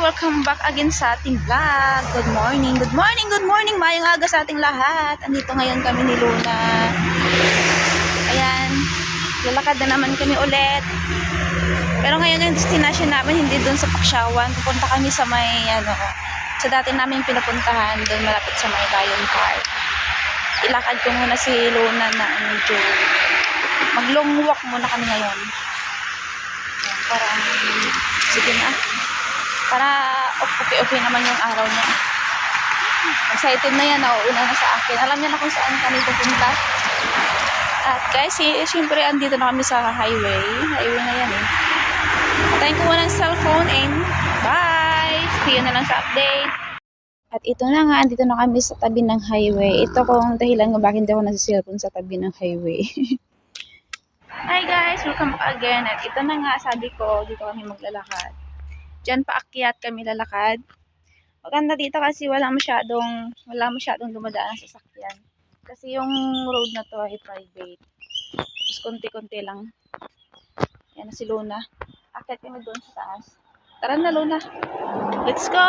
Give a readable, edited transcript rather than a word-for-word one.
welcome back again sa ating vlog. Good morning, good morning, good morning. Mayang aga sa ating lahat. Andito ngayon kami ni Luna. Ayan, lalakad na naman kami ulit. Pero ngayon yung destination namin hindi doon sa Paksyawan. Pupunta kami sa may sa dati namin pinupuntahan doon malapit sa may Lion Park. Ilakad ko muna si Luna na medyo mag-long walk muna kami ngayon. Ayan, para sige na. Para okay naman yung araw niya. Excited na yan, nauuna na sa akin. Alam niya na kung saan kami pupunta. At guys, siyempre andito na kami sa highway. Highway na yan eh. Patayin ko muna ang cellphone and bye! See you na lang sa update. At ito na nga, andito na kami sa tabi ng highway. Ito kung dahilan kung bakit hindi ako nasa-cellphone sa tabi ng highway. Hi guys! Welcome back again. At ito na nga, sabi ko, dito kami maglalakad. Diyan paakyat kami lalakad. Maganda dito kasi wala masyadong dumadaan sa sasakyan. Kasi yung road na to ay private. Mas konti-konti lang. Yan na si Luna. Akyat kami doon sa taas. Tara na Luna. Let's go!